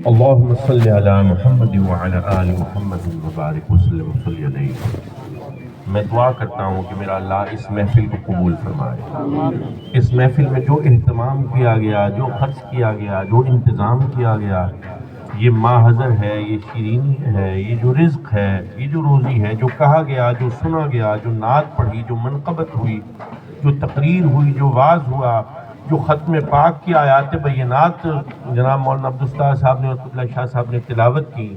اللہم صلی علی محمد وعلی آل محمد وبارک وسلم وصلی علیہ۔ میں دعا کرتا ہوں کہ میرا اللہ اس محفل کو قبول فرمائے۔ اس محفل میں جو اہتمام کیا گیا، جو خرچ کیا گیا، جو انتظام کیا گیا، یہ ماحضر ہے، یہ شیرینی ہے، یہ جو رزق ہے، یہ جو روزی ہے، جو کہا گیا، جو سنا گیا، جو نعت پڑھی، جو منقبت ہوئی، جو تقریر ہوئی، جو واعظ ہوا، جو ختم پاک کی آیات بینات جناب مولانا عبدالستار صاحب نے اور قبلہ شاہ صاحب نے تلاوت کی،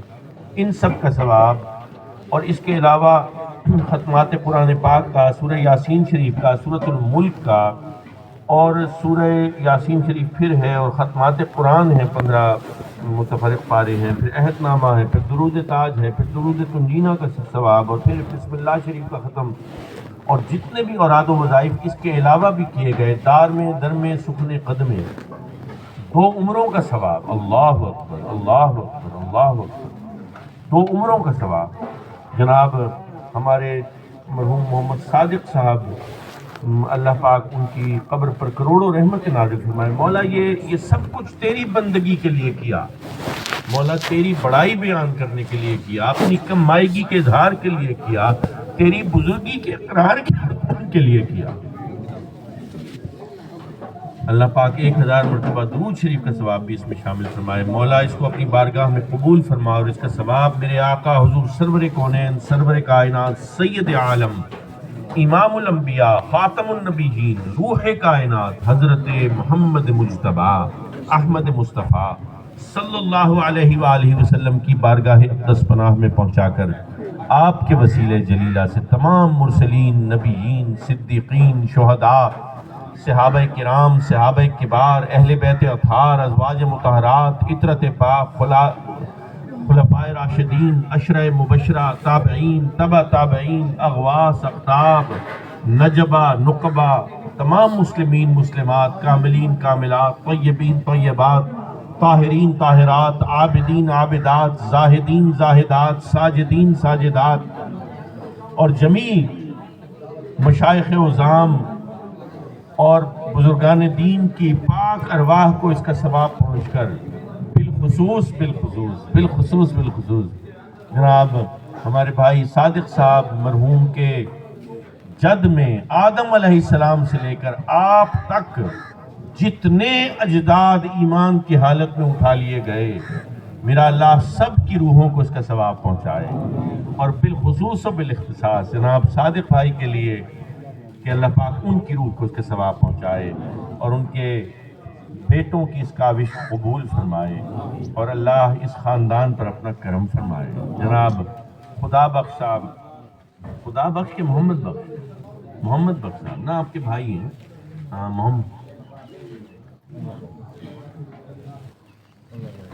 ان سب کا ثواب، اور اس کے علاوہ ختمات قرآن پاک کا، سورہ یاسین شریف کا، سورۃ الملک کا، اور سورہ یاسین شریف پھر ہے، اور ختمات قرآن ہیں 15 متفرق پارے ہیں، پھر عہد نامہ ہے، پھر درود تاج ہے، پھر درود تنجینہ کا ثواب، اور پھر بسم اللہ شریف کا ختم، اور جتنے بھی اوراد و وظائف اس کے علاوہ بھی کیے گئے، دار میں در میں سکن قدمے، 2 عمروں کا ثواب، اللہ اکبر اللہ اکبر اللہ اکبر، 2 عمروں کا ثواب۔ جناب ہمارے مرحوم محمد صادق صاحب، اللہ پاک ان کی قبر پر کروڑوں رحمت نازل فرمائے۔ مولا یہ سب کچھ تیری بندگی کے لیے کیا، مولا تیری بڑائی بیان کرنے کے لیے کیا، اپنی کمائیگی کے اظہار کے لیے کیا، تیری بزرگی کے اقرار کے لیے کیا۔ اللہ پاک 1000 مرتبہ درود شریف کا ثواب بھی اس میں شامل فرمائے۔ مولا اس کو اپنی بارگاہ میں قبول فرما، اور اس کا ثواب میرے آقا حضور سرور کونین، سرور کائنات، سید عالم، امام الانبیاء، خاتم النبیین، روح کائنات، حضرت محمد مجتبی احمد مصطفیٰ صلی اللہ علیہ وآلہ وسلم کی بارگاہ اقدس پناہ میں پہنچا کر آپ کے وسیلے جلیلہ سے تمام مرسلین، نبیین، صدیقین، شہداء، صحابہ کرام، صحابہ کبار، اہل بیت اطہار، ازواج مطہرات، عطرت پاک، خلفائے راشدین، عشرہ مبشرہ، تابعین، تبع تابعین، اغواث، اقطاب، نجبہ، نقبہ، تمام مسلمین، مسلمات، کاملین، کاملات، طیبین، طیبات، طاہرین، طاہرات، عابدین، عابدات، زاہدین، زاہدات، ساجدین، ساجدات، اور جمیع مشائخ عظام اور بزرگان دین کی پاک ارواح کو اس کا ثواب پہنچ کر بالخصوص جناب ہمارے بھائی صادق صاحب مرحوم کے جد میں آدم علیہ السلام سے لے کر آپ تک جتنے اجداد ایمان کی حالت میں اٹھا لیے گئے، میرا اللہ سب کی روحوں کو اس کا ثواب پہنچائے، اور بالخصوص و بالاختصاص جناب صادق بھائی کے لیے کہ اللہ پاک ان کی روح کو اس کے ثواب پہنچائے، اور ان کے بیٹوں کی اس کاوش قبول فرمائے، اور اللہ اس خاندان پر اپنا کرم فرمائے۔ جناب خدا بخش صاحب، خدا بخش کے محمد بخش صاحب نا آپ کے بھائی ہیں، ہاں محمد،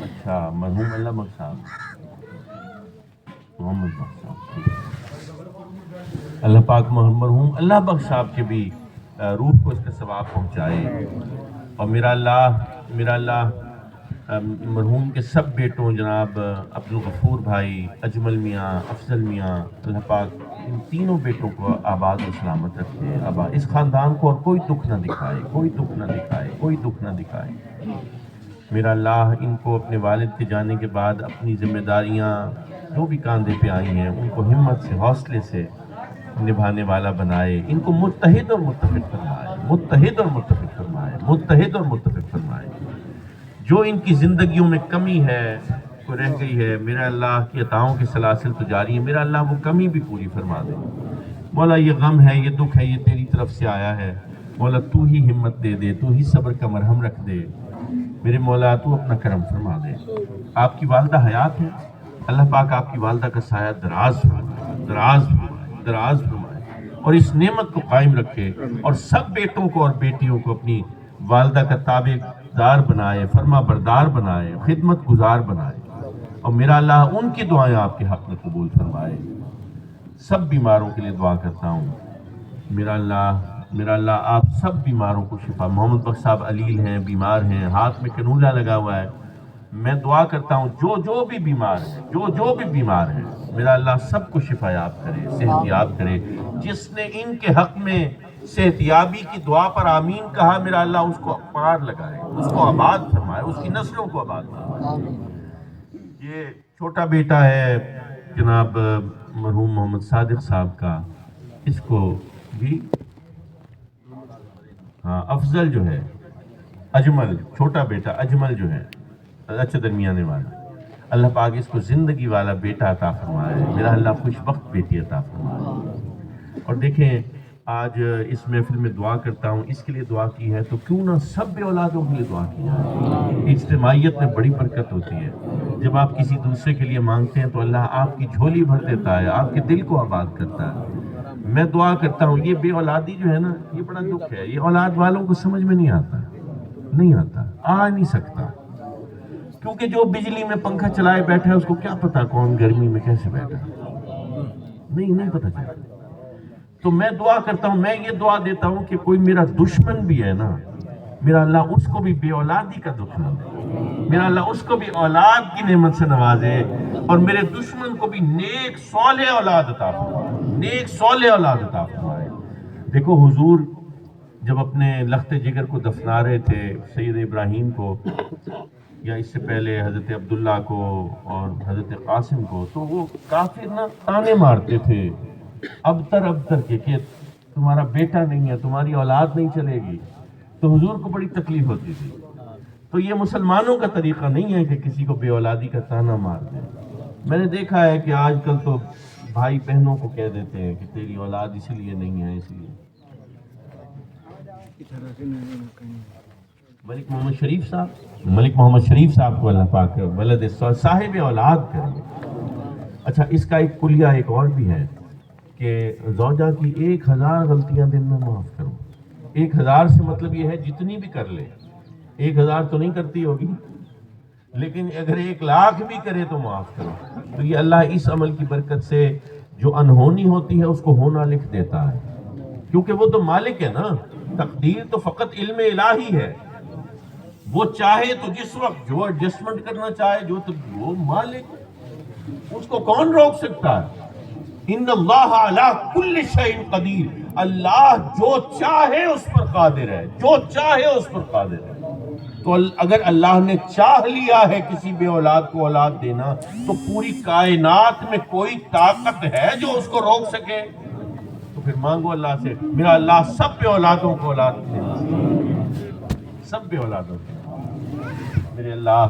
اچھا مرحوم اللہ بخش صاحب، محمد بخش صاحب، ٹھیک ہے۔ اللہ پاک مرحوم اللہ بخش صاحب کے بھی روح کو اس کا ثواب پہنچائے، اور میرا اللہ مرحوم کے سب بیٹوں جناب عبدالغفور بھائی، اجمل میاں، افضل میاں، اللہ پاک ان تینوں بیٹوں کو آباد و سلامت رکھے، اس خاندان کو اور کوئی دکھ نہ دکھائے۔ میرا اللہ ان کو اپنے والد کے جانے کے بعد اپنی ذمہ داریاں جو بھی کاندھے پہ آئی ہیں ان کو ہمت سے، حوصلے سے نبھانے والا بنائے، ان کو متحد اور متفق فرمائے۔ جو ان کی زندگیوں میں کمی ہے، کوئی رہ گئی ہے، میرا اللہ کی عطاؤں کی سلاسل تو جاری ہے، میرا اللہ وہ کمی بھی پوری فرما دے۔ مولا یہ غم ہے، یہ دکھ ہے، یہ تیری طرف سے آیا ہے، مولا تو ہی ہمت دے دے، تو ہی صبر کا مرہم رکھ دے، میرے مولا تو اپنا کرم فرما دے۔ آپ کی والدہ حیات ہے، اللہ پاک آپ کی والدہ کا سایہ دراز فرمائے، اور اس نعمت کو قائم رکھے، اور سب بیٹوں کو اور بیٹیوں کو اپنی والدہ کا تابع دار بنائے، فرما بردار بنائے، خدمت گزار بنائے، اور میرا اللہ ان کی دعائیں آپ کے حق میں قبول فرمائے۔ سب بیماروں کے لیے دعا کرتا ہوں، میرا اللہ آپ سب بیماروں کو شفا۔ محمد بخش صاحب علیل ہیں، بیمار ہیں، ہاتھ میں کنولا لگا ہوا ہے، میں دعا کرتا ہوں جو بھی بیمار ہیں میرا اللہ سب کو شفا یاب کرے، صحت یاب کرے۔ جس نے ان کے حق میں صحت یابی کی دعا پر آمین کہا، میرا اللہ اس کو پار لگائے، اس کو آباد فرمائے، اس کی نسلوں کو آباد فرمائے۔ یہ چھوٹا بیٹا ہے جناب مرحوم محمد صادق صاحب کا، اس کو بھی ہاں افضل جو ہے، اجمل چھوٹا بیٹا اجمل جو ہے اچھا درمیانے والا، اللہ پاک اس کو زندگی والا بیٹا عطا فرمائے، میرا اللہ خوش بخت بیٹی عطا فرمائے۔ اور دیکھیں آج اس محفل میں دعا کرتا ہوں، اس کے لیے دعا کی ہے تو کیوں نہ سب بے اولادوں کے لیے دعا کی جائے۔ اجتماعیت میں بڑی برکت ہوتی ہے، جب آپ کسی دوسرے کے لیے مانگتے ہیں تو اللہ آپ کی جھولی بھر دیتا ہے، آپ کے دل کو آباد کرتا ہے۔ میں دعا کرتا ہوں، یہ بے اولادی جو ہے نا، یہ بڑا دکھ ہے، یہ اولاد والوں کو سمجھ میں نہیں آتا، آ نہیں سکتا، کیونکہ جو بجلی میں پنکھا چلائے بیٹھا ہے اس کو کیا پتا کون گرمی میں کیسے بیٹھا ہے، نہیں پتا چلتا۔ تو میں دعا کرتا ہوں، میں یہ دعا دیتا ہوں کہ کوئی میرا دشمن بھی ہے نا، میرا اللہ اس کو بھی بے اولادی کا دکھ نہ دے، میرا اللہ اس کو بھی اولاد کی نعمت سے نوازے، اور میرے دشمن کو بھی نیک صالح اولاد عطا فرمائے، نیک صالح اولاد عطا فرمائے۔ دیکھو حضور جب اپنے لخت جگر کو دفنا رہے تھے، سید ابراہیم کو یا اس سے پہلے حضرت عبداللہ کو اور حضرت قاسم کو، تو وہ کافر نا تانے مارتے تھے ابتر کے کہ تمہارا بیٹا نہیں ہے، تمہاری اولاد نہیں چلے گی، تو حضور کو بڑی تکلیف ہوتی تھی۔ تو یہ مسلمانوں کا طریقہ نہیں ہے کہ کسی کو بے اولادی کا تانا مار دیں۔ میں نے دیکھا ہے کہ آج کل تو بھائی بہنوں کو کہہ دیتے ہیں کہ تیری اولاد اسی لیے نہیں ہے، اس لیے۔ ملک محمد شریف صاحب کو اللہ پاک ولد صاحب اولاد کرے۔ اچھا اس کا ایک کلیہ ایک اور بھی ہے کہ زوجہ کی 1000 غلطیاں دن میں معاف کرو۔ 1000 سے مطلب یہ ہے جتنی بھی کر لے، 1000 تو نہیں کرتی ہوگی، لیکن اگر 1,00,000 بھی کرے تو معاف کرو۔ تو یہ اللہ اس عمل کی برکت سے جو انہونی ہوتی ہے اس کو ہونا لکھ دیتا ہے، کیونکہ وہ تو مالک ہے نا، تقدیر تو فقط علم الہی ہے، وہ چاہے تو جس وقت جو ایڈجسٹمنٹ کرنا چاہے، جو تو وہ مالک، اس کو کون روک سکتا ہے؟ ان اللہ علی کل شیء قدیر، اللہ جو چاہے اس پر قادر ہے، جو چاہے اس پر قادر ہے۔ تو اگر اللہ نے چاہ لیا ہے کسی بے اولاد کو اولاد دینا، تو پوری کائنات میں کوئی طاقت ہے جو اس کو روک سکے؟ تو پھر مانگو اللہ سے، میرا اللہ سب بے اولادوں کو اولاد دے، سب بے اولادوں کو۔ میرے اللہ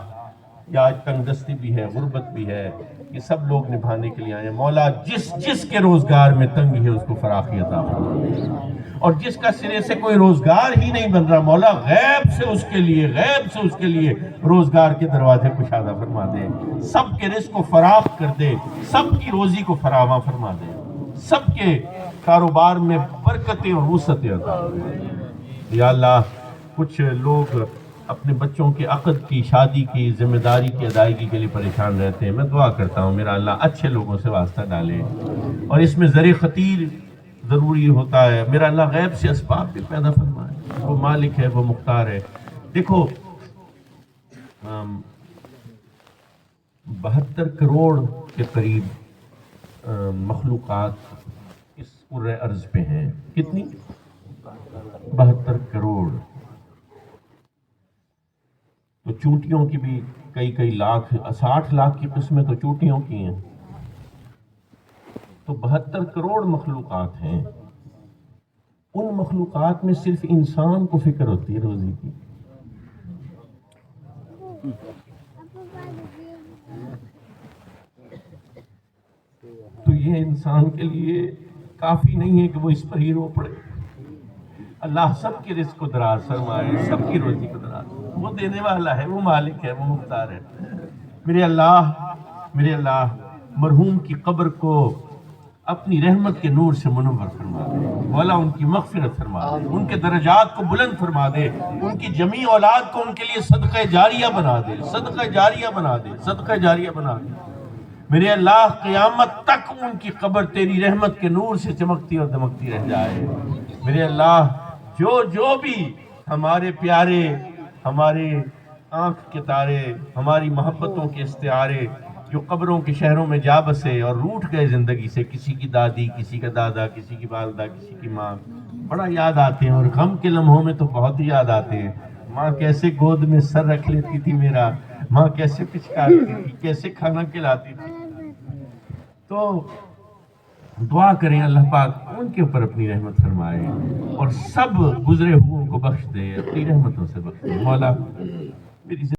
یہ آج تنگ دستی بھی ہے، غربت بھی ہے، یہ سب لوگ نبھانے کے لیے آئے ہیں۔ مولا جس کے روزگار میں تنگی ہے اس کو فراخی عطا فرما، اور جس کا سرے سے کوئی روزگار ہی نہیں بن رہا، مولا غیب سے اس کے لیے روزگار کے دروازے کشادہ فرما دے، سب کے رزق کو فراخ کر دے، سب کی روزی کو فراواں فرما دے، سب کے کاروبار میں برکتیں اور وسعتیں عطا فرما۔ یا اللہ کچھ لوگ اپنے بچوں کے عقد کی، شادی کی ذمہ داری کی ادائیگی کے لیے پریشان رہتے ہیں، میں دعا کرتا ہوں میرا اللہ اچھے لوگوں سے واسطہ ڈالے، اور اس میں زر خطیر ضروری ہوتا ہے، میرا اللہ غیب سے اسباب بھی پیدا فرمائے، وہ مالک ہے، وہ مختار ہے۔ دیکھو 72 کروڑ کے قریب مخلوقات اس کرۂ ارض پہ ہیں، کتنی؟ 72 کروڑ۔ تو چونٹیوں کی بھی کئی لاکھ، 60 لاکھ کی قسمیں تو چونٹیوں کی ہیں، تو 72 کروڑ مخلوقات ہیں۔ ان مخلوقات میں صرف انسان کو فکر ہوتی ہے روزی کی، تو یہ انسان کے لیے کافی نہیں ہے کہ وہ اس پر ہی رو پڑے۔ اللہ سب کے رزق کو دراز فرمائے، سب کی روزی کو دراز، وہ دینے والا ہے، وہ مالک ہے، وہ مختار ہے۔ میرے اللہ مرحوم کی قبر کو اپنی رحمت کے نور سے منور فرما دے، مولا ان کی مغفرت فرما دے، ان کے درجات کو بلند فرما دے، ان کی جمیع اولاد کو ان کے لیے صدقہ جاریہ بنا دے، صدقہ جاریہ بنا دے، صدقہ جاریہ بنا دے۔ میرے اللہ قیامت تک ان کی قبر تیری رحمت کے نور سے چمکتی اور دمکتی رہ جائے۔ میرے اللہ جو بھی ہمارے پیارے، ہمارے آنکھ کے تارے، ہماری محبتوں کے استعارے جو قبروں کے شہروں میں جا بسے اور روٹھ گئے زندگی سے، کسی کی دادی، کسی کا دادا، کسی کی والدہ، کسی کی ماں، بڑا یاد آتے ہیں، اور غم کے لمحوں میں تو بہت ہی یاد آتے ہیں۔ ماں کیسے گود میں سر رکھ لیتی تھی میرا، ماں کیسے پچکارتی تھی، کیسے کھانا کھلاتی تھی. تو دعا کریں اللہ پاک ان کے اوپر اپنی رحمت فرمائے اور سب گزرے ہوئوں کو بخش دے، اپنی رحمتوں سے بخش دے. مولا میری